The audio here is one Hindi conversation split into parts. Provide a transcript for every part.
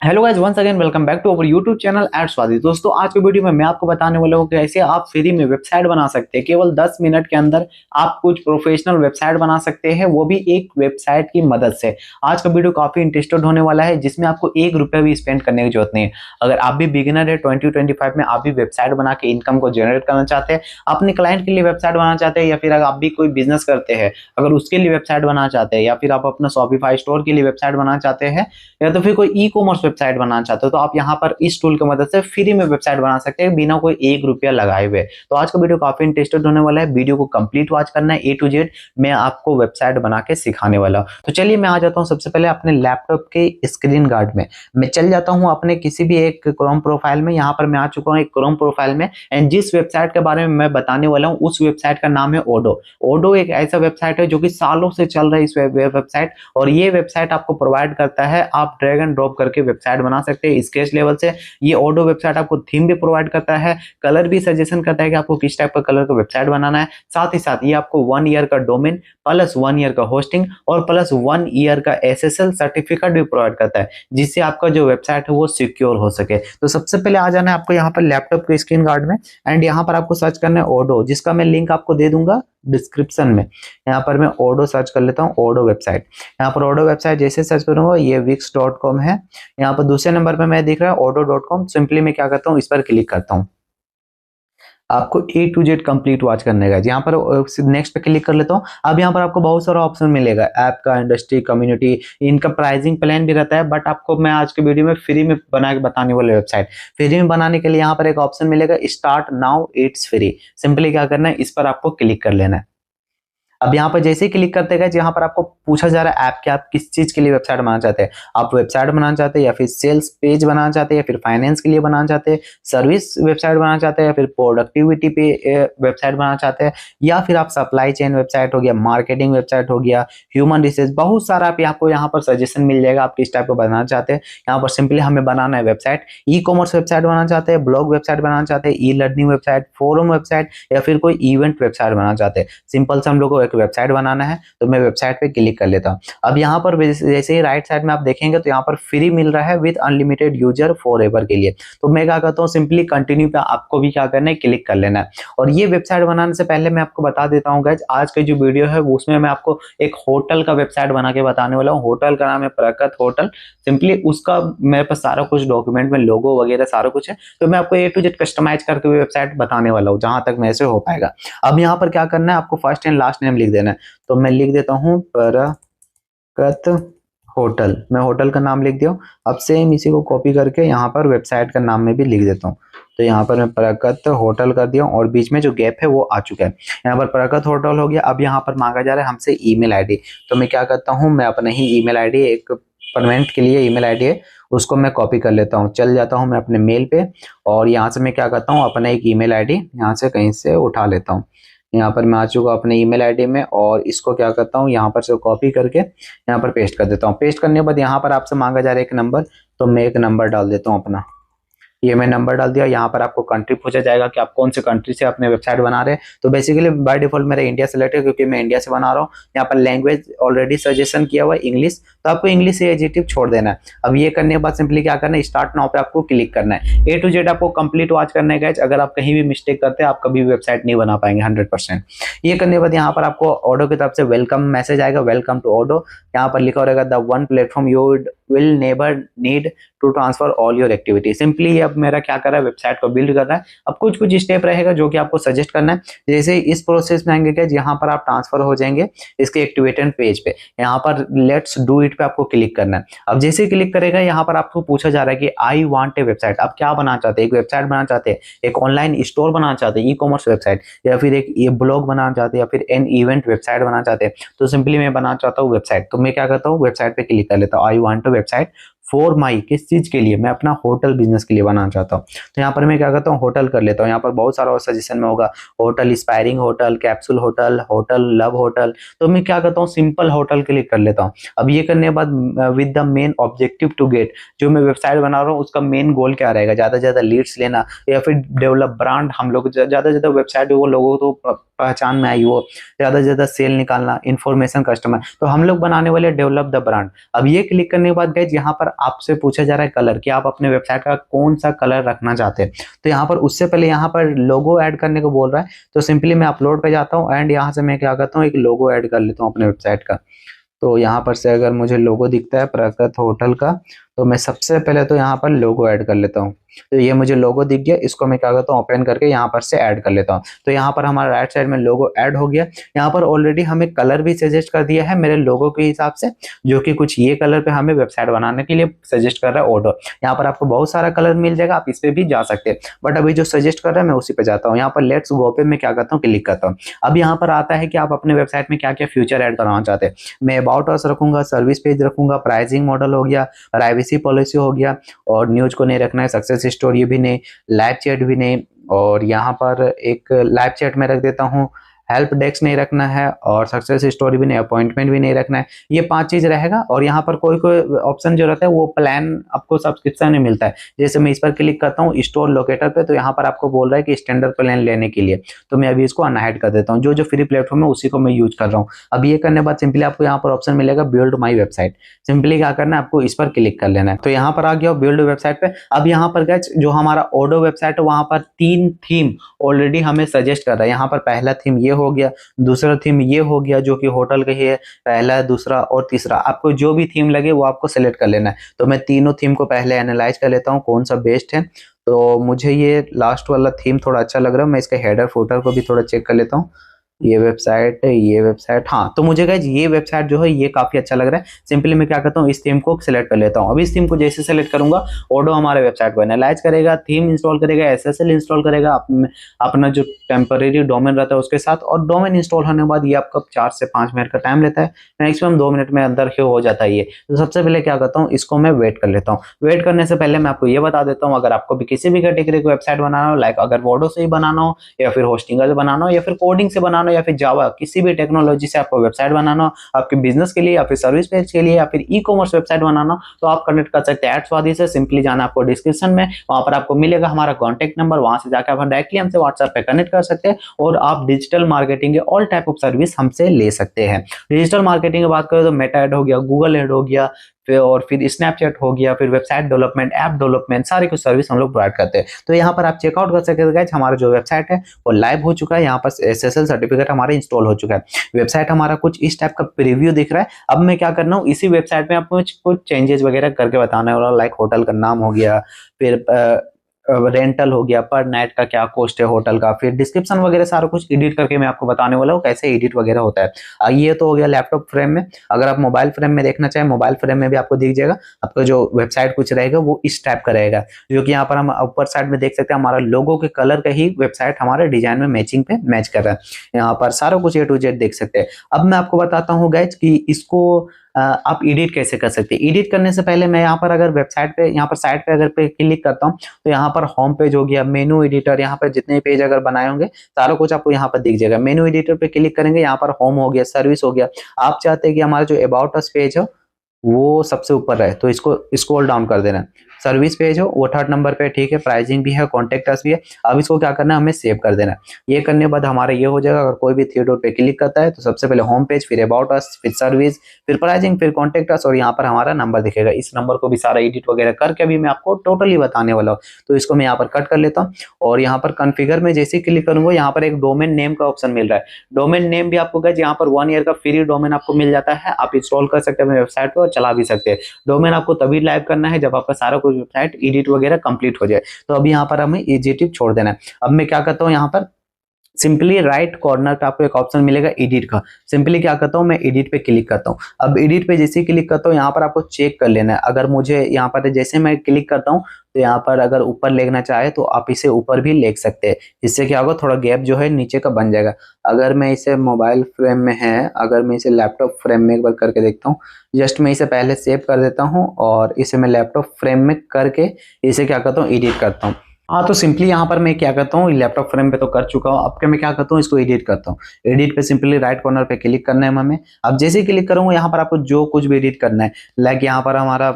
Hello guys, once again welcome back to our YouTube channel at Swadi. दोस्तों, आज के वीडियो में मैं आपको बताने वाला हूँ कि कैसे आप फ्री में वेबसाइट बना सकते हैं। केवल 10 मिनट के अंदर आप कुछ प्रोफेशनल वेबसाइट बना सकते हैं, वो भी एक वेबसाइट की मदद से। आज का वीडियो काफी इंटरेस्टेड होने वाला है, जिसमें आपको 1 रुपया भी स्पेंड करने की जरूरत नहीं है। अगर आप भी बिगिनर है 2025 में, आप भी वेबसाइट बना के इनकम को जनरेट करना चाहते हैं, अपने क्लाइंट के लिए वेबसाइट बनाना चाहते हैं, या फिर अगर आप भी कोई बिजनेस करते हैं, अगर उसके लिए वेबसाइट बनाना चाहते हैं, या फिर आप अपना शॉपिफाई स्टोर के लिए वेबसाइट बनाना चाहते हैं, या तो फिर कोई ई कॉमर्स वेबसाइट बनाना चाहते हो, तो आप यहाँ पर इस टूल की मदद से फ्री में वेबसाइट बना सकते हैं बिना कोई 1 रुपया लगाए हुए। तो आज का वीडियो काफी इंटरेस्टेड होने वाला है, वीडियो को कंप्लीट वॉच करना है, ए टू जेड मैं आपको वेबसाइट बना के सिखाने वाला हूँ। तो चलिए मैं आ जाता हूँ सबसे पहले अपने लैपटॉप के स्क्रीन गार्ड में। मैं चल जाता हूँ अपने किसी भी एक क्रोम प्रोफाइल में। यहाँ पर मैं आ चुका हूँ एक क्रोम प्रोफाइल में, एंड जिस वेबसाइट के बारे में मैं बताने वाला हूँ उस वेबसाइट का नाम है ओडो। ओडो एक ऐसा वेबसाइट है जो कि सालों से चल रही है इस वेबसाइट, और ये वेबसाइट आपको प्रोवाइड करता है, आप ड्रैग एंड ड्रॉप करके वेबसाइट बना सकते हैं स्केच लेवल से। ये ऑडो वेबसाइट आपको थीम भी प्रोवाइड करता है, कलर भी सजेशन करता है कि आपको किस टाइप का कलर का वेबसाइट बनाना है। साथ ही साथ ये आपको 1 ईयर का डोमेन प्लस 1 ईयर का होस्टिंग और प्लस 1 ईयर का एसएसएल सर्टिफिकेट भी प्रोवाइड करता है, जिससे आपका जो वेबसाइट है वो सिक्योर हो सके। तो सबसे पहले आ जाना है आपको यहाँ पर लैपटॉप के स्क्रीन गार्ड में, एंड यहाँ पर आपको सर्च करना है ओडो, जिसका मैं लिंक आपको दे दूंगा डिस्क्रिप्शन में। यहाँ पर मैं ओडो सर्च कर लेता हूँ, ओडो वेबसाइट। यहाँ पर ओडो वेबसाइट जैसे सर्च करूंगा ये wix.com है। यहाँ पर दूसरे नंबर पे मैं दिख रहा है odo.com। सिंपली मैं क्या करता हूँ, इस पर क्लिक करता हूँ। आपको ए टू जेड कंप्लीट वॉच करने का। यहाँ पर नेक्स्ट पे क्लिक कर लेता हूँ। अब यहाँ पर आपको बहुत सारा ऑप्शन मिलेगा, ऐप का, इंडस्ट्री, कम्युनिटी, इनका प्राइसिंग प्लान भी रहता है। बट आपको मैं आज के वीडियो में फ्री में बना के बताने वाले वेबसाइट। फ्री में बनाने के लिए यहाँ पर एक ऑप्शन मिलेगा, start now it's free. Simply क्या करना है, इस पर आपको क्लिक कर लेना है। अब यहाँ पर जैसे ही क्लिक करते गए, यहाँ पर आपको पूछा जा रहा है ऐप कि आप किस चीज के लिए वेबसाइट बनाना चाहते हैं। आप वेबसाइट बनाना चाहते हैं, या फिर सेल्स पेज बनाना चाहते हैं, या फिर फाइनेंस के लिए बनाना चाहते हैं, सर्विस वेबसाइट बनाना चाहते हैं, या फिर प्रोडक्टिविटी पे वेबसाइट बनाना चाहते हैं, या फिर आप सप्लाई चेन वेबसाइट हो गया, मार्केटिंग वेबसाइट हो गया, ह्यूमन रिसोर्स, बहुत सारा आपको यहाँ पर सजेशन मिल जाएगा आप किस टाइप का बनाना चाहते हैं। यहाँ पर सिंपली हमें बनाना है वेबसाइट, ई कॉमर्स वेबसाइट बनाना चाहते हैं, ब्लॉग वेबसाइट बनाना चाहते हैं, e learning website, forum website, या फिर कोई इवेंट वेबसाइट बनाना चाहते हैं। सिंपल से हम लोग को एक वेबसाइट बनाना है, तो मैं वेबसाइट पे क्लिक कर लेता हूँ। अब यहाँ पर जैसे ही राइट साइड में आप देखेंगे तो यहाँ पर फ्री मिल रहा है with unlimited user for ever के लिए। तो मैं क्या करता हूँ, सिंपली कंटिन्यू पे आपको भी क्या करना है, क्लिक कर लेना है। और ये वेबसाइट बनाने से पहले मैं आपको बता देता हूँ गाइस, आज का जो वीडियो है उसमें मैं आपको एक होटल का वेबसाइट बना के बताने वाला हूँ। होटल का नाम है प्रकत होटल। सिंपली उसका मेरे पास सारा कुछ डॉक्यूमेंट में लोगो वगैरह सारा कुछ है, तो मैं आपको ए टू जेड कस्टमाइज करके वेबसाइट बताने वाला हूँ, जहां तक मेरे से हो पाएगा। अब यहाँ पर क्या करना है, आपको फर्स्ट एंड लास्ट नेम लिख देना है। तो मैं लिख देता हूँ परकत होटल। मैं होटल का नाम लिख दिया। अब सेम इसी को कॉपी करके यहाँ पर वेबसाइट का नाम में भी लिख देता हूँ। तो यहाँ पर मैं प्रकत होटल कर दिया, और बीच में जो गैप है वो आ चुका है। यहाँ पर प्रकत होटल हो गया। अब यहाँ पर मांगा जा रहा है हमसे ईमेल आईडी। तो मैं क्या करता हूँ, मैं अपने ही ईमेल आईडी, एक परमानेंट के लिए ईमेल आईडी है, उसको मैं कॉपी कर लेता हूँ। चल जाता हूँ मैं अपने मेल पे, और यहाँ से मैं क्या करता हूँ, अपना एक ईमेल आईडी यहाँ से कहीं से उठा लेता हूँ। यहाँ पर मैं आ चुका अपने ईमेल आईडी में, और इसको क्या करता हूँ, यहाँ पर से कॉपी करके यहाँ पर पेस्ट कर देता हूँ। पेस्ट करने के बाद यहाँ पर आपसे मांगा जा रहा है एक नंबर, तो मैं एक नंबर डाल देता हूँ अपना। ये मैं नंबर डाल दिया। यहाँ पर आपको कंट्री पूछा जाएगा कि आप कौन से कंट्री से अपने वेबसाइट बना रहे हैं। तो बेसिकली बाय डिफॉल्ट मेरा इंडिया सेलेक्ट है, क्योंकि मैं इंडिया से बना रहा हूँ। यहाँ पर लैंग्वेज ऑलरेडी सजेशन किया हुआ है इंग्लिश, तो आपको इंग्लिश से एडिटिव छोड़ देना है। अब ये करने के बाद सिंपली क्या करना है, स्टार्ट नाउ पे आपको क्लिक करना है। ए टू जेड आपको कंप्लीट वॉच करना है गाइस। अगर आप कहीं भी मिस्टेक करते हैं, आप कभी भी वेबसाइट नहीं बना पाएंगे 100%। ये करने के बाद यहाँ पर आपको ऑडो की तरफ से वेलकम मैसेज आएगा, वेलकम टू ऑडो। यहाँ पर लिखा रहेगा the one platform you will never need to transfer all your activity. Simply अब मेरा क्या कर रहा है, वेबसाइट को बिल्ड कर रहा है। अब कुछ कुछ स्टेप रहेगा जो कि आपको सजेस्ट करना है। जैसे इस प्रोसेस में आएंगे, यहाँ पर आप ट्रांसफर हो जाएंगे इसके एक्टिवेटेड पेज पे। यहाँ पर लेट्स डू इट पे आपको क्लिक करना है। अब जैसे क्लिक करेगा, यहाँ पर आपको पूछा जा रहा है कि आई वांट ए वेबसाइट। आप क्या बनाना चाहते हैं, एक वेबसाइट बनाना चाहते हैं, एक ऑनलाइन स्टोर बनाना चाहते हैं, ई कॉमर्स वेबसाइट, या फिर एक ये ब्लॉग बनाना चाहते हैं, या फिर एन इवेंट वेबसाइट बनाना चाहते हैं। तो सिंपली मैं बनाना चाहता हूँ वेबसाइट। तो मैं क्या करता हूँ, वेबसाइट पे क्लिक कर लेता हूँ। I want a website for my, किस चीज के लिए, मैं अपना होटल बिजनेस के लिए बनाना चाहता हूँ। तो यहाँ पर मैं क्या करता हूँ, होटल कर लेता हूँ। यहाँ पर बहुत सारा सजेशन में होगा, hotel inspiring hotel, capsule hotel, hotel love hotel. तो मैं क्या करता हूँ, सिंपल होटल क्लिक कर लेता हूँ। अब ये करने के बाद with the main objective to get, जो मैं वेबसाइट बना रहा हूँ उसका मेन गोल क्या रहेगा, ज्यादा से ज्यादा लीड्स लेना, या फिर डेवलप ब्रांड। हम लोग ज्यादा से ज्यादा वेबसाइट वो लोगों को पहचान में आई हो, ज्यादा से ज्यादा सेल निकालना, इन्फॉर्मेशन कस्टमर। तो हम लोग बनाने वाले डेवलप द ब्रांड। अब ये क्लिक करने के बाद गाइस यहाँ पर आपसे पूछा जा रहा है कलर, कि आप अपने वेबसाइट का कौन सा कलर रखना चाहते हैं। तो यहाँ पर उससे पहले यहाँ पर लोगो ऐड करने को बोल रहा है, तो सिंपली मैं अपलोड पे जाता हूँ एंड यहाँ से मैं क्या करता हूँ, एक लोगो ऐड कर लेता हूँ अपने वेबसाइट का। तो यहाँ पर से अगर मुझे लोगो दिखता है प्रगत होटल का, तो मैं सबसे पहले तो यहाँ पर लोगो ऐड कर लेता हूँ। तो ये मुझे लोगो दिख गया, इसको मैं क्या करता हूँ, ओपन करके यहाँ पर से ऐड कर लेता हूँ। तो यहाँ पर हमारा राइट साइड में लोगो ऐड हो गया। यहाँ पर ऑलरेडी हमें कलर भी सजेस्ट कर दिया है मेरे लोगो के हिसाब से, जो कि कुछ ये कलर पे हमें वेबसाइट बनाने के लिए सजेस्ट कर रहा है ऑर्डर। यहाँ पर आपको बहुत सारा कलर मिल जाएगा, आप इस पे भी जा सकते हैं, बट अभी जो सजेस्ट कर रहा है मैं उसी पे जाता हूँ। यहाँ पर लेट्स गो पे मैं क्या करता हूँ, क्लिक करता हूँ। अब यहाँ पर आता है कि आप अपने वेबसाइट में क्या क्या फीचर ऐड करवाना चाहते हैं। मैं अबाउट अस रखूंगा, सर्विस पेज रखूंगा, प्राइसिंग मॉडल हो गया, प्राइवेसी पॉलिसी हो गया, और न्यूज को नहीं रखना है, सक्सेस स्टोरी भी नहीं, लाइव चैट भी नहीं, और यहाँ पर एक लाइव चैट में रख देता हूँ, हेल्प डेस्क नहीं रखना है, और सक्सेस स्टोरी भी नहीं, अपॉइंटमेंट भी नहीं रखना है। ये 5 चीज रहेगा। और यहाँ पर कोई कोई ऑप्शन जो रहता है वो प्लान आपको सब्सक्रिप्शन में मिलता है। जैसे मैं इस पर क्लिक करता हूँ स्टोर लोकेटर पे, तो यहाँ पर आपको बोल रहा है कि स्टैंडर्ड प्लान लेने के लिए, तो मैं अभी इसको अनहाइड कर देता हूँ। जो जो फ्री प्लेटफॉर्म है उसी को मैं यूज कर रहा हूँ। अब ये करने के बाद सिंपली आपको यहाँ पर ऑप्शन मिलेगा बिल्ड माई वेबसाइट। सिंपली क्या करना है, आपको इस पर क्लिक कर लेना है। तो यहाँ पर आ गया बिल्ड वेबसाइट पे। अब यहाँ पर गाइस जो हमारा ऑडो वेबसाइट है वहां पर 3 थीम ऑलरेडी हमें सजेस्ट कर रहा है। यहाँ पर पहला थीम ये हो गया, दूसरा थीम ये हो गया जो कि होटल का ही है, पहला, दूसरा और तीसरा। आपको जो भी थीम लगे वो आपको सेलेक्ट कर लेना है। तो मैं तीनों थीम को पहले एनालाइज कर लेता हूँ कौन सा बेस्ट है। तो मुझे ये लास्ट वाला थीम थोड़ा अच्छा लग रहा है। मैं इसके हेडर फुटर को भी थोड़ा चेक कर लेता हूँ। ये वेबसाइट, हाँ, तो मुझे गाइस ये वेबसाइट जो है ये काफी अच्छा लग रहा है। सिंपली मैं क्या करता हूँ, इस थीम को सिलेक्ट कर लेता हूँ। अब इस थीम को जैसे सेलेक्ट करूंगा, ऑडो हमारे वेबसाइट को एनालाइज करेगा, थीम इंस्टॉल करेगा, एसएसएल इंस्टॉल करेगा अपना जो टेम्परेरी डोमेन रहता है उसके साथ, और डोमेन इंस्टॉल होने के बाद ये आपका 4 से 5 मिनट का टाइम लेता है, मैक्सिमम 2 मिनट में अंदर ही हो जाता है ये। तो सबसे पहले क्या करता हूँ, इसको मैं वेट कर लेता हूँ। वेट करने से पहले मैं आपको ये बता देता हूँ, अगर आपको भी किसी भी कैटेगरी को वेबसाइट बनाना हो, लाइक अगर वर्डो से ही बनाना हो, या फिर होस्टिंग से बनाना हो, या फिर कोडिंग से बनाना हो, या फिर जावा, किसी भी टेक्नोलॉजी से आपको वेबसाइट बनाना हो, आपके बिजनेस के लिए या फिर सर्विस पेज के लिए या फिर ई कॉमर्स वेबसाइट बनाना हो, तो आप कनेक्ट कर सकते हैं एडस्वादी से। सिंपली जाना आपको डिस्क्रिप्शन में, वहां पर आपको मिलेगा हमारा कॉन्टैक्ट नंबर, वहां से जाकर आप डायरेक्टली हमसे व्हाट्सएप पे कनेक्ट कर सकते हैं, और आप डिजिटल मार्केटिंग के ऑल टाइप ऑफ सर्विस हमसे ले सकते हैं। डिजिटल मार्केटिंग की बात करें तो मेटा एड हो गया, गूगल एड हो गया, और फिर स्नैपचैट हो गया, फिर वेबसाइट डेवलपमेंट, ऐप डेवलपमेंट, सारी कुछ सर्विस हम लोग प्रोवाइड करते हैं। तो यहाँ पर आप चेकआउट कर सकते हैं गाइस, हमारा जो वेबसाइट है वो लाइव हो चुका है। यहाँ पर एसएसएल सर्टिफिकेट हमारा इंस्टॉल हो चुका है। वेबसाइट हमारा कुछ इस टाइप का प्रीव्यू दिख रहा है। अब मैं क्या करना हूँ, इसी वेबसाइट में आपको कुछ चेंजेस वगैरह करके बताने वाला, लाइक होटल का नाम हो गया, फिर रेंटल हो गया, पर नाइट का क्या कॉस्ट है होटल का, फिर डिस्क्रिप्शन वगैरह सारा कुछ एडिट करके मैं आपको बताने वाला हूँ कैसे एडिट वगैरह होता है। ये तो हो गया लैपटॉप फ्रेम में। अगर आप मोबाइल फ्रेम में देखना चाहें, मोबाइल फ्रेम में भी आपको दिख जाएगा। आपका जो वेबसाइट कुछ रहेगा वो इस टाइप का रहेगा, जो कि यहाँ पर हम ऊपर साइड में देख सकते हैं, हमारा लोगो के कलर का ही वेबसाइट हमारे डिजाइन में मैचिंग पे मैच कर रहा है। यहाँ पर सारा कुछ A to Z देख सकते हैं। अब मैं आपको बताता हूँ गाइज कि इसको आप एडिट कैसे कर सकते हैं। एडिट करने से पहले मैं यहाँ पर अगर वेबसाइट पे, यहाँ पर साइट पे अगर पे क्लिक करता हूँ, तो यहाँ पर होम पेज हो गया, मेनू एडिटर, यहाँ पर जितने पेज अगर बनाए होंगे सारा कुछ आपको यहाँ पर दिख जाएगा। मेनू एडिटर पे क्लिक करेंगे, यहाँ पर होम हो गया, सर्विस हो गया। आप चाहते हैं कि हमारा जो अबाउट अस पेज हो वो सबसे ऊपर रहे, तो इसको स्क्रॉल डाउन कर देना। सर्विस पेज हो वो 3rd नंबर पे, ठीक है, प्राइसिंग भी है, कॉन्टेक्ट अस भी है। अब इसको क्या करना है, हमें सेव कर देना। ये करने के बाद हमारा ये हो जाएगा। अगर कोई भी 3 डॉट पे क्लिक करता है तो सबसे पहले होम पेज, फिर अबाउट अस, फिर सर्विस, फिर प्राइसिंग, फिर कॉन्टेक्ट अस, और यहाँ पर हमारा नंबर दिखेगा। इस नंबर को भी सारा एडिट वगैरह करके अभी मैं आपको टोटली बताने वाला हूँ। तो इसको मैं यहाँ पर कट कर लेता हूँ, और यहाँ पर कॉन्फ़िगर में जैसे क्लिक करूंगा, यहाँ पर एक डोमेन नेम का ऑप्शन मिल रहा है। डोमेन नेम भी आपको गाइस यहाँ पर 1 ईयर का फ्री डोमेन आपको मिल जाता है। आप इंस्टॉल कर सकते हैं अपने वेबसाइट पर और चला भी सकते हैं। डोमेन आपको तभी लाइव करना है जब आपका सारा कुछ वेबसाइट एडिट वगैरह कंप्लीट हो जाए। तो अभी यहाँ पर हमें एडिटिव छोड़ देना है। अब मैं क्या करता हूँ, यहाँ पर सिंपली राइट कॉर्नर पे आपको एक ऑप्शन मिलेगा एडिट का। सिंपली क्या करता हूँ, मैं एडिट पे क्लिक करता हूँ। अब एडिट पे जैसे ही क्लिक करता हूँ, यहाँ पर आपको चेक कर लेना है। अगर मुझे यहाँ पर जैसे मैं क्लिक करता हूँ तो यहाँ पर अगर ऊपर लेना चाहे तो आप इसे ऊपर भी ले सकते हैं। इससे क्या होगा, थोड़ा गैप जो है नीचे का बन जाएगा। अगर मैं इसे मोबाइल फ्रेम में है, अगर मैं इसे लैपटॉप फ्रेम में एक बार करके देखता हूँ, जस्ट मैं इसे पहले सेव कर देता हूँ और इसे मैं लैपटॉप फ्रेम में करके इसे क्या करता हूँ, एडिट करता हूँ। हाँ, तो सिंपली यहाँ पर मैं क्या करता हूँ, लैपटॉप फ्रेम पे तो कर चुका हूँ। अब क्या मैं क्या करता हूँ, इसको एडिट करता हूँ। एडिट पे सिंपली राइट कॉर्नर पे क्लिक करना है हमें। अब जैसे ही क्लिक करूंगा, यहाँ पर आपको जो कुछ भी एडिट करना है, लाइक यहाँ पर हमारा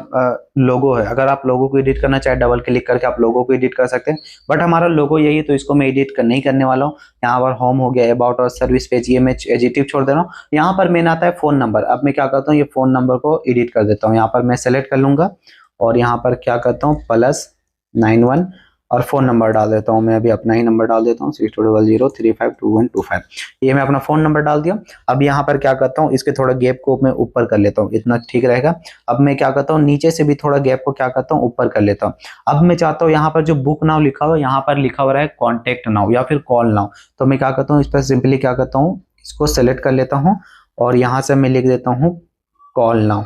लोगो है। अगर आप लोगो को एडिट करना चाहे, डबल क्लिक करके आप लोगो को एडिट कर सकते हैं, बट हमारा लोगो यही है तो इसको मैं एडिट नहीं करने वाला हूँ। यहाँ पर होम हो गया, अबाउट और सर्विस पेज, ये मैं एडिटिव छोड़ दे रहा हूँ। यहाँ पर मेन आता है फोन नंबर। अब मैं क्या करता हूँ, ये फोन नंबर को एडिट कर देता हूँ। यहाँ पर मैं सेलेक्ट कर लूंगा और यहाँ पर क्या करता हूँ +91 और फ़ोन नंबर डाल देता हूँ। मैं अभी अपना ही नंबर डाल देता हूँ 6200352125। ये मैं अपना फ़ोन नंबर डाल दिया। अब यहाँ पर क्या करता हूँ, इसके थोड़ा गैप को मैं ऊपर कर लेता हूँ, इतना ठीक रहेगा। अब मैं क्या करता हूँ, नीचे से भी थोड़ा गैप को क्या करता हूँ, ऊपर कर लेता हूँ। अब मैं चाहता हूँ यहाँ पर जो बुक नाउ लिखा हुआ है, यहाँ पर लिखा हुआ है कॉन्टेक्ट नाउ या फिर कॉल नाउ। तो मैं क्या करता हूँ, इस पर सिंपली क्या करता हूँ, इसको सेलेक्ट कर लेता हूँ और यहाँ से मैं लिख देता हूँ call now.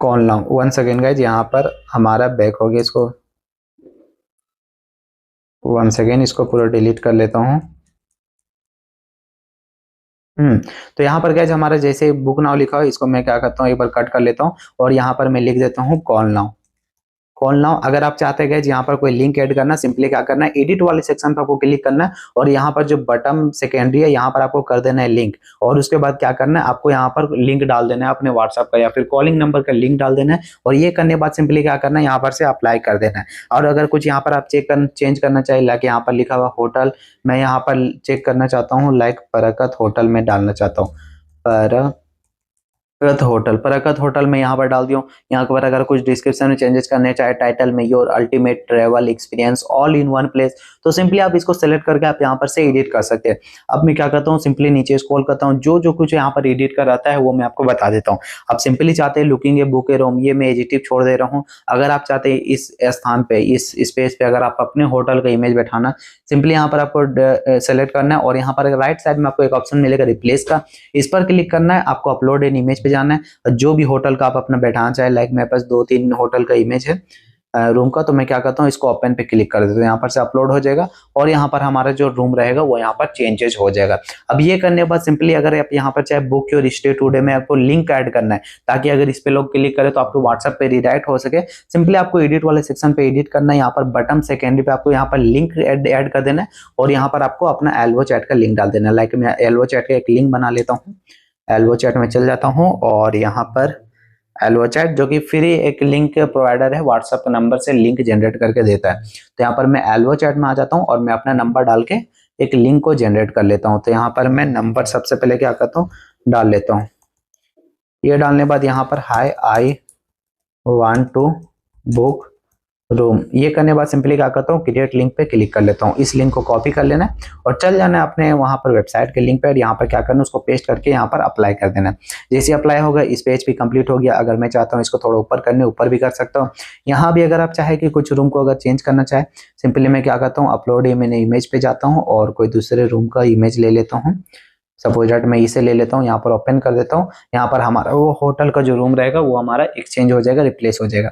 Call now 1 second guys, यहाँ पर हमारा बैक हो गया। इसको 1 सेकेंड, इसको पूरा डिलीट कर लेता हूँ। तो यहाँ पर गाइज हमारा जैसे बुक नाउ लिखा हो, इसको मैं क्या करता हूँ, एक बार कट कर लेता हूँ और यहाँ पर मैं लिख देता हूँ कॉल नाउ। कॉल नाउ अगर आप चाहते हैं यहाँ पर कोई लिंक ऐड करना, सिंपली क्या करना है, एडिट वाले सेक्शन पर आपको क्लिक करना है और यहाँ पर जो बटन सेकेंडरी है, यहाँ पर आपको कर देना है लिंक। और उसके बाद क्या करना है, आपको यहाँ पर लिंक डाल देना है अपने व्हाट्सएप का या फिर कॉलिंग नंबर का लिंक डाल देना है। और ये करने के बाद सिंपली क्या करना है, यहाँ पर से अप्लाई कर देना है। और अगर कुछ यहाँ पर आप चेंज करना चाहिए, लाइक यहाँ पर लिखा हुआ होटल, मैं यहाँ पर चेक करना चाहता हूँ, लाइक परकत होटल में डालना चाहता हूँ, परकत होटल में यहाँ पर डाल दियो। यहाँ पर अगर कुछ डिस्क्रिप्शन में चेंजेस करने चाहे, टाइटल में your ultimate travel experience all in one place, तो सिंपली आप इसको सेलेक्ट करके आप यहाँ पर से एडिट कर सकते हैं। अब मैं क्या करता हूँ, सिंपली नीचे स्क्रॉल करता हूँ, जो जो कुछ यहाँ पर एडिट कर रहता है वो मैं आपको बता देता हूँ। आप सिंपली चाहते हैं looking a book A room, ये मैं एडिटिव छोड़ दे रहा हूँ। अगर आप चाहते हैं इस स्थान पे, इस स्पेस पे अगर आप अपने होटल का इमेज बैठाना, सिंपली यहाँ पर आपको सेलेक्ट करना है और यहाँ पर राइट साइड में आपको एक ऑप्शन मिलेगा रिप्लेस का, इस पर क्लिक करना है। आपको अपलोड एन इमेज पे जाना है, जो भी होटल का आप अपना बैठाना चाहे, लाइक मेरे पास 2-3 होटल का इमेज है रूम का, तो मैं क्या करता हूँ, इसको ओपन पे क्लिक कर देता हूँ, यहाँ पर से अपलोड हो जाएगा और यहाँ पर हमारा जो रूम रहेगा वो यहाँ पर चेंजेस हो जाएगा। अब ये करने के बाद सिंपली अगर आप यहाँ पर चाहे बुक योर स्टे टुडे में आपको लिंक ऐड करना है, ताकि अगर इस पे लोग क्लिक करें तो आपको व्हाट्सएप पे रिडायरेक्ट हो सके, सिंपली आपको एडिट वाले सेक्शन पे एडिट करना है। यहाँ पर बटन सेकेंडरी पे आपको यहाँ पर लिंक ऐड कर देना है और यहाँ पर आपको अपना एल्बो चैट का लिंक डाल देना है। लाइक मैं एल्बो चैट का एक लिंक बना लेता हूँ, एल्बो चैट में चल जाता हूँ और यहाँ पर एल्बो चैट जो कि फ्री एक लिंक प्रोवाइडर है, व्हाट्सएप नंबर से लिंक जनरेट करके देता है। तो यहाँ पर मैं एल्बो चैट में आ जाता हूँ और मैं अपना नंबर डाल के एक लिंक को जनरेट कर लेता हूँ। तो यहाँ पर मैं नंबर सबसे पहले क्या करता हूँ, डाल लेता हूँ। ये डालने के बाद यहाँ पर hi I want to book room, ये करने के बाद सिंपली क्या करता हूँ, क्रिएट लिंक पे क्लिक कर लेता हूँ। इस लिंक को कॉपी कर लेना है और चल जाना है अपने वहां पर वेबसाइट के लिंक पे और यहाँ पर क्या करना है, उसको पेस्ट करके यहाँ पर अप्लाई कर देना है। जैसे अप्लाई होगा इस पेज भी कंप्लीट हो गया। अगर मैं चाहता हूँ इसको थोड़ा ऊपर करने, ऊपर भी कर सकता हूँ। यहाँ भी अगर आप चाहे कि कुछ रूम को अगर चेंज करना चाहे, सिंपली मैं क्या करता हूँ, अपलोड मैंने इमेज पे जाता हूँ और कोई दूसरे रूम का इमेज ले लेता हूँ। सपोज दैट मैं इसे ले लेता हूँ, यहाँ पर ओपन कर देता हूँ। यहाँ पर हमारा वो होटल का जो रूम रहेगा वो हमारा एक्सचेंज हो जाएगा, रिप्लेस हो जाएगा।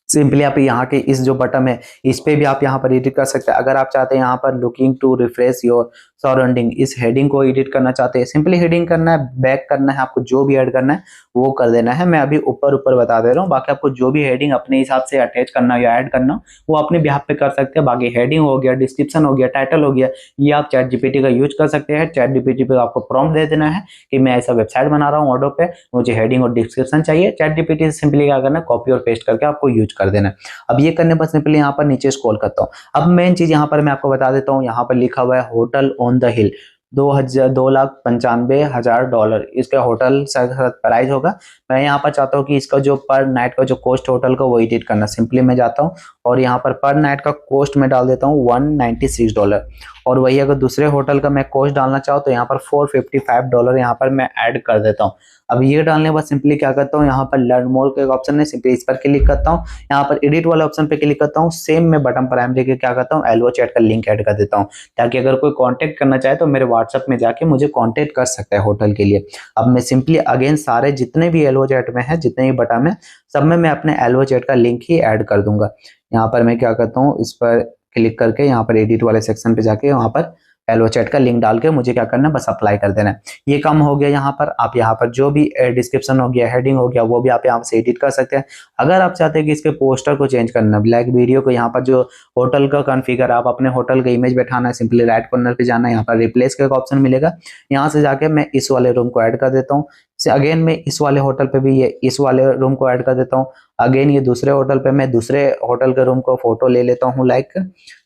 सिंपली आप यहाँ के इस जो बटन है इस पे भी आप यहाँ पर एडिट कर सकते हैं। अगर आप चाहते हैं यहाँ पर looking to refresh your surrounding, इस हेडिंग को एडिट करना चाहते हैं, सिंपली हेडिंग करना है, बैक करना है, आपको जो भी ऐड करना है वो कर देना है। मैं अभी ऊपर ऊपर बता दे रहा हूँ, बाकी आपको जो भी हेडिंग अपने हिसाब से अटैच करना या ऐड करना वो अपने बिहाफ पे कर सकते हैं। बाकी हेडिंग हो गया, डिस्क्रिप्शन हो गया, टाइटल हो गया, ये आप चैट जीपीटी का यूज कर सकते हैं। चैट जीपीटी पे आपको प्रॉम्प्ट दे देना है कि मैं ऐसा वेबसाइट बना रहा हूँ ऑडो पे, मुझे हेडिंग और डिस्क्रिप्शन चाहिए। चैट जीपीटी से सिंपली क्या करना है, कॉपी और पेस्ट करके आपको यूज कर देना है। अब ये करने पर सिंपली यहाँ पर नीचे स्क्रॉल करता हूँ। अब मेन चीज यहाँ पर मैं आपको बता देता हूँ, यहाँ पर लिखा हुआ है होटल ऑन द हिल, $2,95,000 इसका होटल प्राइस होगा। मैं यहाँ पर चाहता हूँ कि इसका जो पर नाइट का जो कॉस्ट होटल का वो एडिट करना, सिंपली मैं जाता हूँ और यहाँ पर नाइट का कॉस्ट में डाल देता हूँ $196 और वही अगर दूसरे होटल का मैं कॉस्ट डालना चाहूँ तो यहाँ पर $455 यहाँ पर मैं ऐड कर देता हूँ। अब ये डालने के बाद सिंपली क्या करता हूँ, यहाँ पर लर्न मोर का एक ऑप्शन है, सिंपली इस पर क्लिक करता हूँ। यहाँ पर एडिट वाले ऑप्शन पे क्लिक करता हूँ। सेम मैं बटन प्राइमरी के क्या करता हूँ, एल्बो चैट का लिंक ऐड कर देता हूँ, ताकि अगर कोई कांटेक्ट करना चाहे तो मेरे व्हाट्सएप में जाके मुझे कांटेक्ट कर सकता है होटल के लिए। अब मैं सिंपली अगेन सारे जितने भी एल्बो चैट में है, जितने भी बटन में, सब में मैं अपने एल्बो चैट का लिंक ही ऐड कर दूंगा। यहाँ पर मैं क्या करता हूँ, इस पर क्लिक करके यहाँ पर एडिट वाले सेक्शन पे जाके वहाँ पर एल्बो चैट का लिंक डाल के मुझे क्या करना है, बस अप्लाई कर देना है। ये काम हो गया। यहाँ पर आप यहाँ पर जो भी डिस्क्रिप्शन हो गया, हेडिंग हो गया, वो भी आप यहाँ से एडिट कर सकते हैं। अगर आप चाहते हैं कि इसके पोस्टर को चेंज करना, ब्लैक वीडियो को, यहाँ पर जो होटल का कॉन्फ़िगर, आप अपने होटल का इमेज बैठाना है, सिंपली राइट कॉर्नर पे जाना है, यहाँ पर रिप्लेस का एक ऑप्शन मिलेगा, यहाँ से जाके मैं इस वाले रूम को ऐड कर देता हूँ। अगेन मैं इस वाले होटल पे भी ये इस वाले रूम को ऐड कर देता हूँ। अगेन ये दूसरे होटल पे मैं दूसरे होटल के रूम को फोटो ले लेता हूँ। लाइक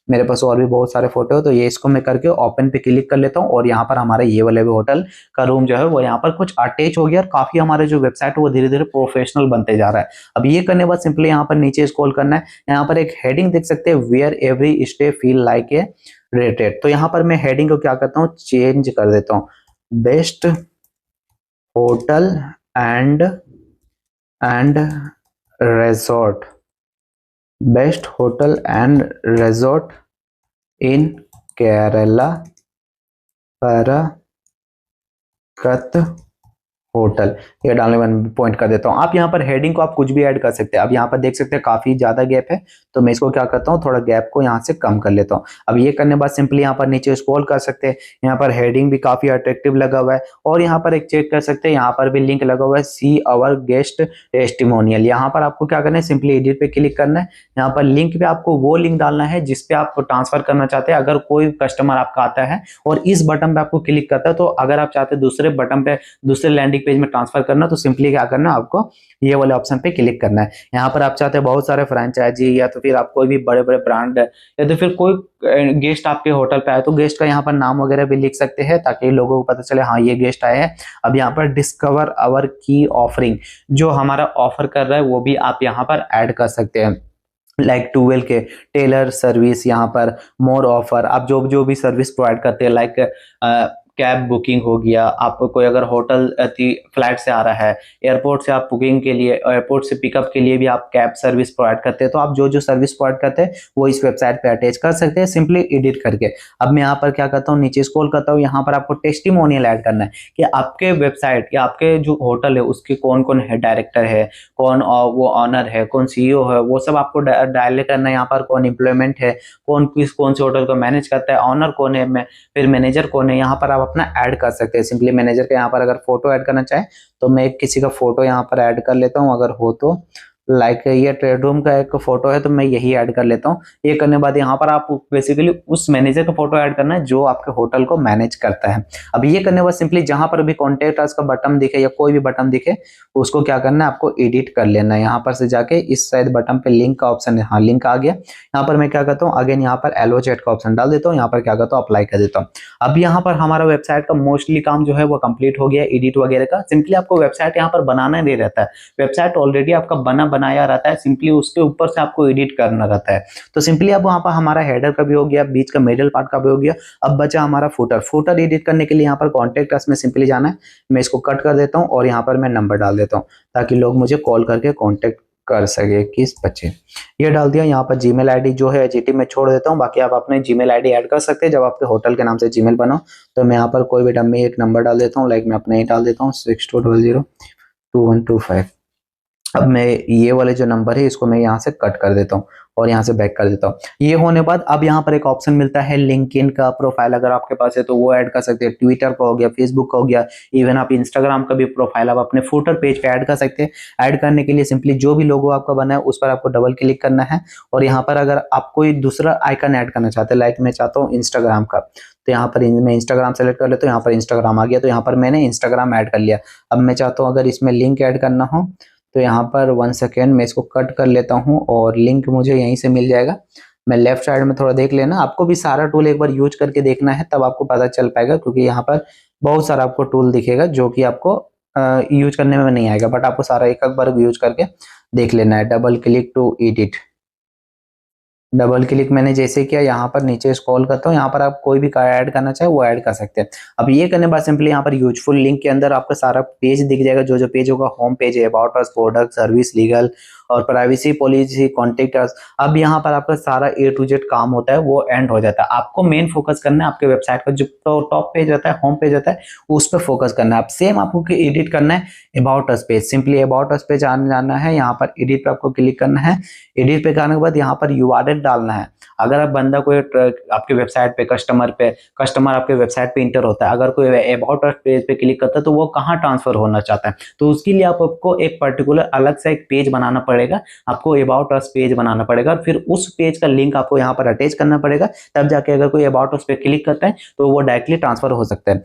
मेरे पास और भी बहुत सारे फोटो है, तो ये इसको मैं करके ओपन पे क्लिक कर लेता हूँ और यहाँ पर हमारे ये वाले भी होटल का रूम जो है वो यहाँ पर कुछ अटैच हो गया और काफी हमारे जो वेबसाइट है वो धीरे धीरे प्रोफेशनल बनते जा रहा है। अब ये करने के बाद सिंपली यहाँ पर नीचे स्क्रॉल करना है, यहाँ पर एक हेडिंग देख सकते हैं, where every stay feel like a rated. तो यहाँ पर मैं हेडिंग को क्या करता हूँ, चेंज कर देता हूँ, best hotel and resort, best hotel and resort in Kerala, Parakat hotel, ये डालने में पॉइंट कर देता हूँ। आप यहाँ पर हेडिंग को आप कुछ भी ऐड कर सकते हैं। अब यहाँ पर देख सकते हैं काफी ज्यादा गैप है, तो मैं इसको क्या करता हूँ, थोड़ा गैप को यहाँ से कम कर लेता हूँ। अब ये करने के बाद सिंपली यहाँ पर नीचे स्क्रॉल कर सकते हैं, यहाँ पर हेडिंग भी काफी अट्रैक्टिव लगा हुआ है और यहाँ पर एक चेक कर सकते हैं, यहाँ पर भी लिंक लगा हुआ है, सी आवर गेस्ट टेस्टिमोनियल। यहाँ पर आपको क्या करना है, सिंपली एडिट पे क्लिक करना है, यहाँ पर लिंक पे आपको वो लिंक डालना है जिसपे आप ट्रांसफर करना चाहते हैं। अगर कोई कस्टमर आपका आता है और इस बटन पे आपको क्लिक करता है, तो अगर आप चाहते हैं दूसरे बटन पे दूसरे लैंडिंग पेज में ट्रांसफर करना, तो सिंपली क्या करना है, आपको ये वाले ऑप्शन पे क्लिक करना है। यहाँ पर आप चाहते हैं बहुत सारे फ्रेंचाइजी या तो फिर आप कोई भी बड़े बड़े ब्रांड या तो फिर कोई गेस्ट आपके होटल पे आए तो गेस्ट का यहाँ पर नाम वगैरह भी लिख सकते हैं ताकि लोगों को पता चले हाँ ये गेस्ट आए हैं। अब यहाँ पर डिस्कवर आवर की ऑफरिंग, जो हमारा ऑफर कर रहा है वो भी आप यहाँ पर ऐड कर सकते हैं। लाइक 12 के टेलर सर्विस, यहाँ पर मोर ऑफर, आप जो जो भी सर्विस प्रोवाइड करते हैं, लाइक कैब बुकिंग हो गया, आपको कोई अगर होटल फ्लाइट से आ रहा है, एयरपोर्ट से आप बुकिंग के लिए, एयरपोर्ट से पिकअप के लिए भी आप कैब सर्विस प्रोवाइड करते हैं, तो आप जो जो सर्विस प्रोवाइड करते हैं वो इस वेबसाइट पे अटैच कर सकते हैं सिंपली एडिट करके। अब मैं यहाँ पर क्या करता हूँ, नीचे स्क्रॉल करता हूँ, यहाँ पर आपको टेस्टिमोनियल ऐड करना है कि आपके वेबसाइट या आपके जो होटल है उसके कौन कौन है डायरेक्टर है, कौन वो ऑनर है, कौन सीईओ है, वो सब आपको डायल करना है। यहाँ पर कौन एम्प्लॉयमेंट है, कौन से होटल को मैनेज करता है, ऑनर कौन है, फिर मैनेजर कौन है, यहाँ पर आप अपना ऐड कर सकते हैं। सिंपली मैनेजर के यहाँ पर अगर फोटो ऐड करना चाहे तो मैं किसी का फोटो यहाँ पर ऐड कर लेता हूँ, अगर हो तो। लाइक ये ट्रेड रूम का एक फोटो है तो मैं यही ऐड कर लेता हूँ। ये करने के बाद यहाँ पर आप बेसिकली उस मैनेजर का फोटो ऐड करना है जो आपके होटल को मैनेज करता है। अब ये करने के बाद सिंपली जहां पर भी कॉन्टेक्ट अस का बटन दिखे या कोई भी बटन दिखे उसको क्या करना है, आपको एडिट कर लेना है। यहाँ पर से जाके इस साइड बटन पे लिंक का ऑप्शन है, हाँ लिंक आ गया। यहाँ पर मैं क्या करता हूँ, अगेन यहाँ पर एलो चैट का ऑप्शन डाल देता हूँ, यहाँ पर क्या करता हूँ, अप्लाई कर देता हूँ। अब यहाँ पर हमारा वेबसाइट का मोस्टली काम जो है वो कंप्लीट हो गया एडिट वगैरह का। सिंपली आपको वेबसाइट यहाँ पर बनाना नहीं रहता है, वेबसाइट ऑलरेडी आपका बनाया रहता है, सिंपली उसके ऊपर से आपको एडिट करना रहता है। तो सिंपली अब वहां पर हमारा हेडर का भी हो गया, बीच का मिडिल पार्ट का भी हो गया। अब बचा हमारा फुटर एडिट करने के लिए यहाँ पर कॉन्टेक्ट अस में सिंपली जाना है, मैं इसको कट कर देता हूँ और यहाँ पर मैं नंबर डाल देता हूँ ताकि लोग मुझे कॉल करके कॉन्टेक्ट कर सके। 2125 ये डाल दिया। यहाँ पर जीमेल आईडी जो है एचटी में छोड़ देता हूँ, बाकी आप अपने जीमेल आईडी ऐड कर सकते हैं जब आपके होटल के नाम से जीमेल बनाओ। तो मैं यहाँ पर कोई भी डम्मी एक नंबर डाल देता हूँ, लाइक मैं अपने ही डाल देता हूँ 62002125। अब मैं ये वाले जो नंबर है इसको मैं यहाँ से कट कर देता हूँ और यहाँ से बैक कर देता हूँ। ये होने बाद अब यहाँ पर एक ऑप्शन मिलता है लिंक्डइन का प्रोफाइल, अगर आपके पास है तो वो ऐड कर सकते हैं। ट्विटर का हो गया, फेसबुक का हो गया, इवन आप इंस्टाग्राम का भी प्रोफाइल आप अपने फुटर पेज पे ऐड कर सकते हैं। ऐड करने के लिए सिंपली जो भी लोगो आपका बना है उस पर आपको डबल क्लिक करना है और यहाँ पर अगर आप कोई दूसरा आइकन ऐड करना चाहते हैं, लाइक मैं चाहता हूँ इंस्टाग्राम का, तो यहाँ पर मैं इंस्टाग्राम सेलेक्ट कर लेता हूँ। यहाँ पर इंस्टाग्राम आ गया तो यहाँ पर मैंने इंस्टाग्राम ऐड कर लिया। अब मैं चाहता हूँ अगर इसमें लिंक ऐड करना हो तो यहाँ पर 1 सेकेंड मैं इसको कट कर लेता हूँ और लिंक मुझे यहीं से मिल जाएगा। मैं लेफ्ट साइड में थोड़ा देख लेना, आपको भी सारा टूल एक बार यूज करके देखना है तब आपको पता चल पाएगा, क्योंकि यहाँ पर बहुत सारा आपको टूल दिखेगा जो कि आपको यूज करने में नहीं आएगा, बट आपको सारा एक बार यूज करके देख लेना है। Double click to edit, double click मैंने जैसे किया, यहाँ पर नीचे स्क्रॉल करता हूँ, यहाँ पर आप कोई भी ऐड करना चाहे वो ऐड कर सकते हैं। अब ये करने बाद सिंपली यहाँ पर यूजफुल लिंक के अंदर आपका सारा पेज दिख जाएगा, जो जो पेज होगा, होम पेज है, about us, product, service, legal और प्राइवेसी पॉलिसी, कॉन्टेक्ट अस। अब यहाँ पर आपका सारा A to Z काम होता है वो एंड हो जाता है। आपको मेन फोकस करना है आपके वेबसाइट का जो टॉप पेज रहता है, होम पेज रहता है, उस पर फोकस करना है। अब सेम आपको एडिट करना है about us page, simply about us page जाना है, यहाँ पर एडिट पे आपको क्लिक करना है। एडिट पे करने के बाद यहाँ पर URL डालना है। अगर आप बंदा कोई आपके वेबसाइट पे कस्टमर आपके वेबसाइट पे इंटर होता है, अगर कोई अबाउट अस पेज पे क्लिक करता है तो वो कहाँ ट्रांसफर होना चाहता है, तो उसके लिए आपको एक पर्टिकुलर अलग से एक पेज बनाना पड़ेगा, आपको अबाउट अस पेज बनाना पड़ेगा और फिर उस पेज का लिंक आपको यहाँ पर अटैच करना पड़ेगा, तब जाके अगर कोई अबाउट अस पे क्लिक करता है तो वो डायरेक्टली ट्रांसफर हो सकता है।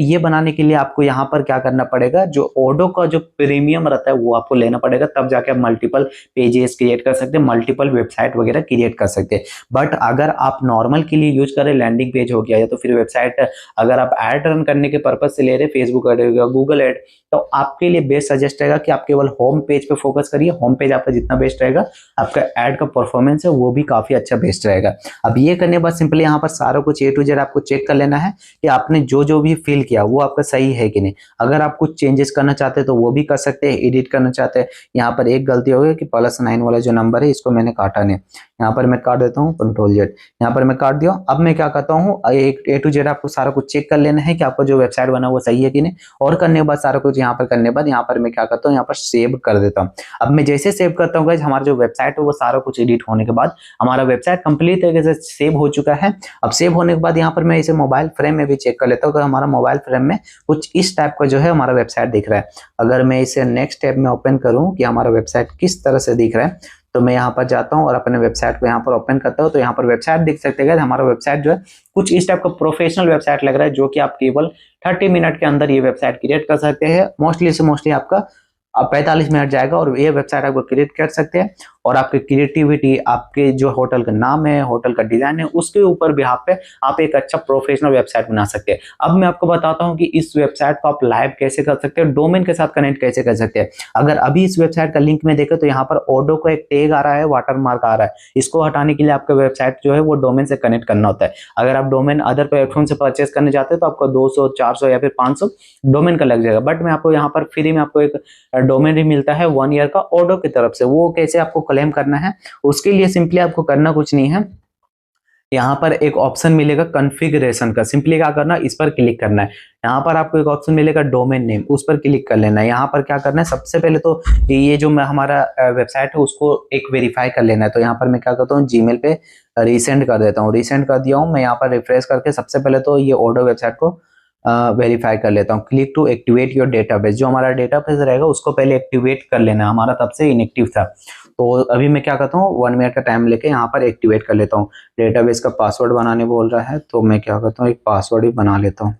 ये बनाने के लिए आपको यहाँ पर क्या करना पड़ेगा, जो ओडो का जो प्रीमियम रहता है वो आपको लेना पड़ेगा, तब जाके आप मल्टीपल पेजेस क्रिएट कर सकते हैं, मल्टीपल वेबसाइट वगैरह क्रिएट कर सकते हैं। बट अगर आप नॉर्मल के लिए यूज करें, लैंडिंग पेज हो गया या तो फिर वेबसाइट अगर आप एड रन करने के पर्पज से ले रहे हैं, फेसबुक एड हो गया, गूगल एड, तो आपके लिए बेस्ट सजेस्ट रहेगा कि आप केवल होम पेज पे फोकस करिए। होम पेज आपका जितना बेस्ट रहेगा, आपका एड का परफॉर्मेंस है वो भी काफी अच्छा बेस्ट रहेगा। अब ये करने के बाद सिंपली यहाँ पर सारा कुछ ए टू जेड आपको चेक कर लेना है कि आपने जो जो भी फिल किया वो आपका सही है कि नहीं। अगर आप कुछ चेंजेस करना चाहते हैं तो वो भी कर सकते हैं, एडिट करना चाहते हैं। यहाँ पर एक गलती हो गई कि +9 वाला जो नंबर है इसको मैंने काटा नहीं, यहाँ पर मैं काट देता हूँ Ctrl+Z, यहाँ पर मैं काट दिया। अब मैं क्या करता हूँ, ए टू जेड आपको सारा कुछ चेक कर लेना है कि आपका जो वेबसाइट बना वो सही है कि नहीं। और करने के बाद सारा कुछ यहाँ पर करने के बाद यहाँ पर मैं क्या करता हूँ, यहाँ पर सेव कर देता हूँ। अब मैं जैसे सेव करता हूँ गाइस, हमारा जो वेबसाइट है वो सारा कुछ एडिट होने के बाद हमारा वेबसाइट कंप्लीट तरीके से सेव हो चुका है। अब सेव होने के बाद यहाँ पर मैं इसे मोबाइल फ्रेम में भी चेक कर लेता हूँ कि हमारा मोबाइल फ्रेम में कुछ इस टाइप का जो है हमारा वेबसाइट दिख रहा है। अगर मैं इसे नेक्स्ट टैब में ओपन करूँ कि हमारा वेबसाइट किस तरह से दिख रहा है, तो मैं यहाँ पर जाता हूँ और अपने वेबसाइट को यहाँ पर ओपन करता हूँ। तो यहाँ पर वेबसाइट दिख सकते हैं, हमारा वेबसाइट जो है कुछ इस टाइप का प्रोफेशनल वेबसाइट लग रहा है, जो कि आप केवल 30 मिनट के अंदर ये वेबसाइट क्रिएट कर सकते हैं। मोस्टली से मोस्टली आपका 45 मिनट जाएगा और ये वेबसाइट आपको क्रिएट कर सकते हैं। और आपकी क्रिएटिविटी, आपके जो होटल का नाम है, होटल का डिजाइन है, उसके ऊपर भी आप पे आप एक अच्छा प्रोफेशनल वेबसाइट बना सकते हैं। अब मैं आपको बताता हूं कि इस वेबसाइट को आप लाइव कैसे कर सकते हैं, डोमेन के साथ कनेक्ट कैसे कर सकते हैं। अगर अभी इस वेबसाइट का लिंक में देखें तो यहाँ पर ओडो का एक टैग आ रहा है, वाटरमार्क आ रहा है। इसको हटाने के लिए आपका वेबसाइट जो है वो डोमेन से कनेक्ट करना होता है। अगर आप डोमेन अदर प्लेटफॉर्म से परचेस करने जाते हैं तो आपको 200, 400 या फिर 500 डोमेन का लग जाएगा। बट मैं आपको यहाँ पर फ्री में आपको एक डोमेन भी मिलता है 1 ईयर का ओडो की तरफ से। वो कैसे आपको क्लेम करना है, उसके लिए सिंपली आपको करना कुछ नहीं है, यहाँ पर एक ऑप्शन मिलेगा कॉन्फ़िगरेशन का। सिंपली क्या करना है, इस पर क्लिक करना है। यहाँ पर आपको एक ऑप्शन मिलेगा डोमेन नेम, उस पर क्लिक कर लेना है। यहाँ पर क्या करना है, सबसे पहले तो ये जो हमारा वेबसाइट है उसको एक वेरीफाई कर लेना है। तो यहाँ पर मैं क्या करता हूँ, जीमेल पे रीसेंड कर देता हूँ। रीसेंड कर दिया हूँ मैं, यहाँ पर रिफ्रेश करके सबसे पहले तो ये ओडो वेबसाइट को वेरीफाई कर लेता हूँ। Click to activate your database, जो हमारा डेटाबेस रहेगा उसको पहले एक्टिवेट कर लेना, हमारा तब से इनएक्टिव था। तो अभी मैं क्या करता हूँ, 1 मिनट का टाइम लेके यहाँ पर एक्टिवेट कर लेता हूँ। डेटाबेस का पासवर्ड बनाने बोल रहा है, तो मैं क्या करता हूँ, एक पासवर्ड ही बना लेता हूँ।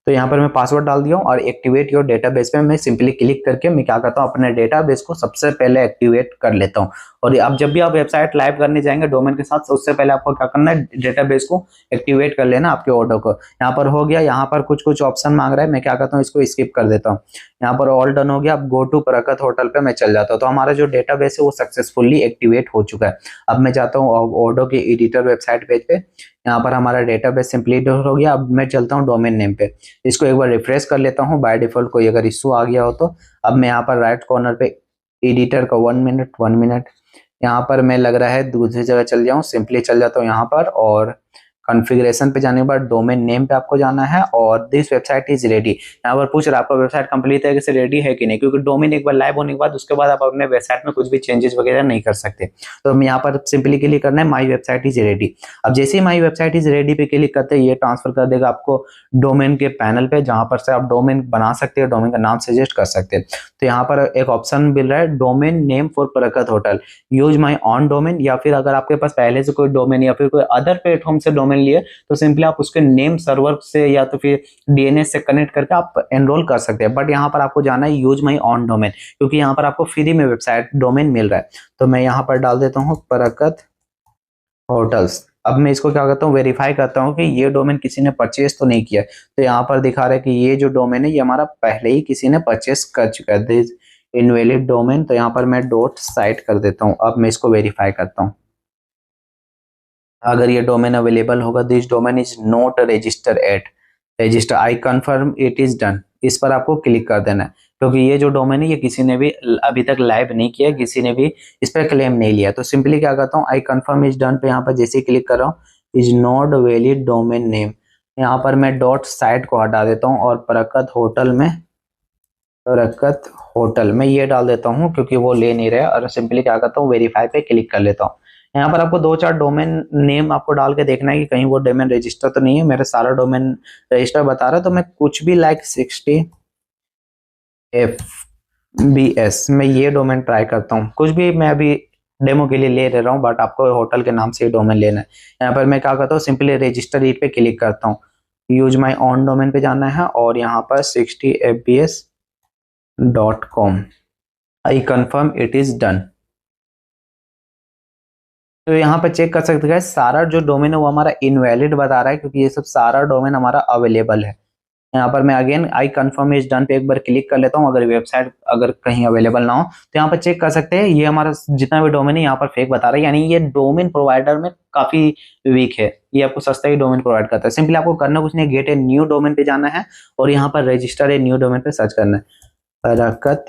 तो यहाँ पर मैं पासवर्ड डाल दिया हूँ और एक्टिवेट योर डेटाबेस पे मैं सिंपली क्लिक करके मैं क्या करता हूँ, अपने डेटाबेस को सबसे पहले एक्टिवेट कर लेता हूँ। और अब जब भी आप वेबसाइट लाइव करने जाएंगे डोमेन के साथ, उससे पहले आपको क्या करना है, डेटाबेस को एक्टिवेट कर लेना आपके ऑर्डर को। यहाँ पर हो गया, यहाँ पर कुछ कुछ ऑप्शन मांग रहा है, मैं क्या करता हूँ, इसको स्किप कर देता हूँ। यहाँ पर ऑल डन हो गया। अब गो टू बरकत होटल पे मैं चल जाता हूँ। तो हमारा जो डेटाबेस है वो सक्सेसफुली एक्टिवेट हो चुका है। अब मैं जाता हूँ ऑर्डर के एडिटर वेबसाइट पेज पे, यहाँ पर हमारा डेटाबेस सिंपली हो गया। अब मैं चलता हूँ डोमेन नेम पे, इसको एक बार रिफ्रेश कर लेता हूँ। बाय डिफॉल्ट कोई अगर इशू आ गया हो तो अब मैं यहाँ पर राइट कॉर्नर पे एडिटर का 1 मिनट यहाँ पर मैं लग रहा है दूसरी जगह चल जाऊँ, सिंपली चल जाता हूँ यहाँ पर और कॉन्फ़िगरेशन पे जाने के बाद डोमेन नेम पे आपको जाना है और दिस वेबसाइट इज रेडी। यहाँ पर पूछ रहा है आपका वेबसाइट कंप्लीट तरीके से रेडी है कि नहीं, क्योंकि डोमेन एक बार लाइव होने के बाद उसके बाद आप अपने वेबसाइट में कुछ भी चेंजेस वगैरह नहीं कर सकते। तो हम यहाँ पर सिंपली क्लिक करना है माई वेबसाइट इज रेडी। अब जैसे ही माई वेबसाइट इज रेडी पे क्लिक करते हैं, ये ट्रांसफर कर देगा आपको डोमेन के पैनल पे, जहां पर से आप डोमेन बना सकते हैं, डोमेन का नाम सजेस्ट कर सकते हैं। तो यहाँ पर एक ऑप्शन मिल रहा है डोमेन नेम फॉर बरकत hotel, use my on domain, या फिर अगर आपके पास पहले से कोई डोमेन या फिर कोई अदर प्लेटफॉर्म से डोमेन लिए तो सिंपली आप उसके नेम सर्वर से या तो फिर डीएनएस से कनेक्ट करके आप एनरोल कर सकते हैं। बट यहाँ पर आपको जाना है यूज माई ऑन डोमेन, क्योंकि यहाँ पर आपको फ्री में वेबसाइट डोमेन मिल रहा है। तो मैं यहाँ पर डाल देता हूँ बरकत होटल्स। अब मैं इसको क्या करता हूँ, वेरीफाई करता हूँ कि ये डोमेन किसी ने परचेस तो नहीं किया। तो यहाँ पर दिखा रहा है कि ये जो डोमेन है ये हमारा पहले ही किसी ने परचेस कर चुका है, दिस इनवैलिड डोमेन। तो यहाँ पर मैं डॉट साइट कर देता हूँ। अब मैं इसको वेरीफाई करता हूँ, अगर ये डोमेन अवेलेबल होगा, this domain is not register eight register, I confirm it is done, इस पर आपको क्लिक कर देना है। क्योंकि ये जो डोमेन है ये किसी ने भी अभी तक लाइव नहीं किया, किसी ने भी इस पर क्लेम नहीं लिया। तो सिंपली क्या करता हूँ, आई कंफर्म इज डन पे यहाँ पर जैसे क्लिक कर रहा हूँ, is not valid domain name, यहाँ पर मैं डॉट साइट को हटा देता हूँ और बरकत होटल में ये डाल देता हूँ, क्योंकि वो ले नहीं रहा है। और सिंपली क्या करता हूँ, वेरीफाई पे क्लिक कर लेता हूँ। यहाँ पर आपको 2-4 डोमेन नेम आपको डाल के देखना है कि कहीं वो डोमेन रजिस्टर तो नहीं है। मेरा सारा डोमेन रजिस्टर बता रहा है, तो मैं कुछ भी लाइक 60fbs मैं ये डोमेन ट्राई करता हूँ। कुछ भी मैं अभी डेमो के लिए ले रहा हूँ, बट आपको होटल के नाम से ये डोमेन लेना है। यहाँ पर मैं क्या करता हूँ, सिंपली रजिस्टर इट पे क्लिक करता हूँ, यूज माई ऑन डोमेन पे जाना है और यहाँ पर 60fbs.com I confirm it is done. तो यहाँ पर चेक कर सकते हैं सारा जो डोमेन है वो हमारा इनवैलिड बता रहा है, क्योंकि ये सब सारा डोमेन हमारा अवेलेबल है। यहाँ पर मैं again I confirm is done पे एक बार क्लिक कर लेता हूँ। अगर वेबसाइट अगर कहीं अवेलेबल ना हो तो यहाँ पर चेक कर सकते हैं, ये हमारा जितना भी डोमेन है यहाँ पर फेक बता रहा है, यानी ये डोमेन प्रोवाइडर में काफी वीक है, ये आपको सस्ता ही डोमेन प्रोवाइड करता है। सिंपली आपको करना कुछ नहीं, गेट ए न्यू डोमेन पे जाना है और यहाँ पर रजिस्टर ए न्यू डोमेन पे सर्च करना है। बरकत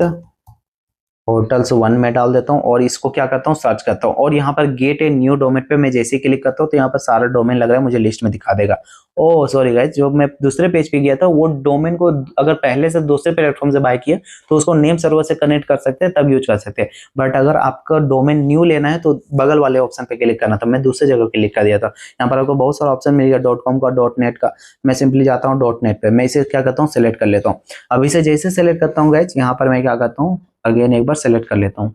होटल्स 1 में डाल देता हूँ और इसको क्या करता हूँ, सर्च करता हूँ और यहाँ पर गेट ए न्यू डोमेन पे मैं जैसे ही क्लिक करता हूँ तो यहाँ पर सारा डोमेन लग रहा है, मुझे लिस्ट में दिखा देगा। ओह सॉरी गाइस, जो मैं दूसरे पेज पे गया था वो डोमेन को अगर पहले से दूसरे प्लेटफॉर्म से बाय किया तो उसको नेम सर्वर से कनेक्ट कर सकते हैं, तब यूज कर सकते हैं। बट अगर आपका डोमेन न्यू लेना है तो बगल वाले ऑप्शन पे क्लिक करना था, मैं दूसरे जगह क्लिक कर दिया था। यहाँ पर आपको बहुत सारा ऑप्शन मिलेगा, .com का, .net का। मैं सिंपली जाता हूँ .net पे, मैं इसे क्या करता हूँ, सिलेक्ट कर लेता हूँ। अब इसे जैसे सिलेक्ट करता हूँ गाइस, यहाँ पर मैं क्या करता हूँ, अगेन एक बार सेलेक्ट कर लेता हूँ।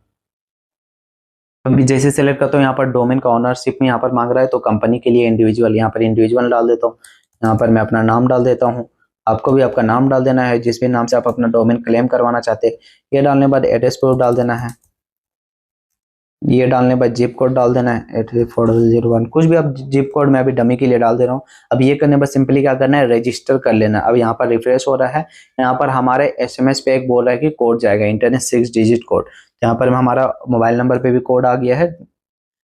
अभी जैसे सेलेक्ट करता हूँ यहाँ पर डोमेन का ओनरशिप में यहाँ पर मांग रहा है, तो कंपनी के लिए इंडिविजुअल, यहाँ पर इंडिविजुअल डाल देता हूँ। यहाँ पर मैं अपना नाम डाल देता हूँ, आपको भी आपका नाम डाल देना है जिस भी नाम से आप अपना डोमेन क्लेम करवाना चाहते हैं। ये डालने के बाद एड्रेस प्रूफ डाल देना है, ये डालने के बाद जिप कोड डाल देना है 83401, कुछ भी आप जिप कोड मैं अभी डमी के लिए डाल दे रहा हूँ। अब ये करने बाद सिंपली क्या करना है, रजिस्टर कर लेना। अब यहाँ पर रिफ्रेश हो रहा है, यहाँ पर हमारे एसएमएस पे एक बोल रहा है कि कोड जाएगा, इंटरनेट 6 डिजिट कोड। यहाँ पर हमारा मोबाइल नंबर पे भी कोड आ गया है।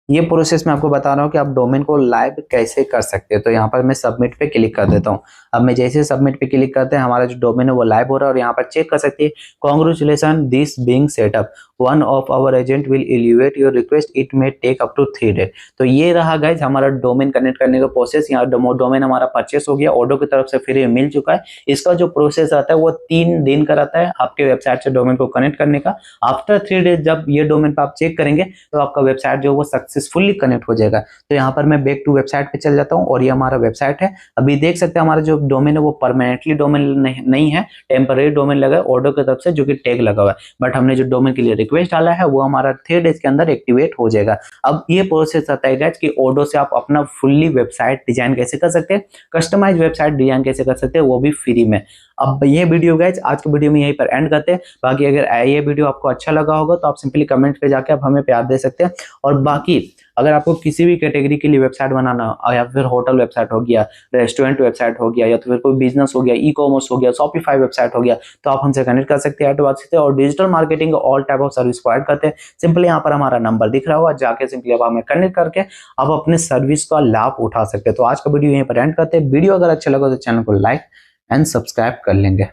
ये प्रोसेस मैं आपको बता रहा हूँ कि आप डोमेन को लाइव कैसे कर सकते हैं। तो यहाँ पर मैं सबमिट पे क्लिक कर देता हूँ। अब मैं जैसे सबमिट पे क्लिक करते हैं हमारा जो डोमेन है वो लाइव हो रहा है और यहाँ पर चेक कर सकते हैं, congratulation this being setup, one of our agent will evaluate your request, it may take up to 3 days. तो ये रहा गाइज हमारा डोमेन कनेक्ट करने का प्रोसेस। यहाँ डोमेन हमारा परचेस हो गया, ऑडो की तरफ से फ्री मिल चुका है। इसका जो प्रोसेस आता है वो 3 दिन का रहता है आपके वेबसाइट से डोमेन को कनेक्ट करने का। आफ्टर 3 डेज जब ये डोमेन पर आप चेक करेंगे तो आपका वेबसाइट जो वो सक्सेसफुली कनेक्ट हो जाएगा। तो यहाँ पर मैं बैक टू वेबसाइट पे चल जाता हूँ और ये हमारा वेबसाइट है। अभी देख सकते हैं हमारा जो डोमेन है वो परमानेंटली डोमेन नहीं है, टेम्पररी डोमेन लगा है ऑडो की तरफ से, जो कि टैग लगा हुआ है। बट हमने जो डोमेन के लिए रिक्वेस्ट डाला है वो हमारा 3 डेज के अंदर एक्टिवेट हो जाएगा। अब ये प्रोसेस आता है गाइस कि ऑडो से आप अपना फुल्ली वेबसाइट डिजाइन कैसे कर सकते हैं, कस्टमाइज वेबसाइट डिजाइन कैसे कर सकते हैं, वो भी फ्री में। अब ये वीडियो गाइस आज के वीडियो में यहीं पर एंड करते हैं। बाकी अगर ये वीडियो आपको अच्छा लगा होगा तो आप सिंपली कमेंट पे जाके आप हमें प्यार दे सकते हैं। और बाकी अगर आपको किसी भी कैटेगरी के लिए वेबसाइट बनाना, या फिर होटल वेबसाइट हो गया, रेस्टोरेंट वेबसाइट हो गया, या तो फिर कोई बिजनेस हो गया, ई कॉमर्स हो गया, शॉपिफाई वेबसाइट हो गया, तो आप हमसे कनेक्ट कर सकते हैं। और digital marketing all type of service provide करते हैं। सिंपली यहाँ पर हमारा नंबर दिख रहा होगा, जाके सिंपली आप हमें कनेक्ट करके आप अपने सर्विस का लाभ उठा सकते हैं। तो आज का वीडियो यहीं पर एंड करते हैं। वीडियो अगर अच्छा लगा तो चैनल को लाइक एंड सब्सक्राइब कर लेंगे।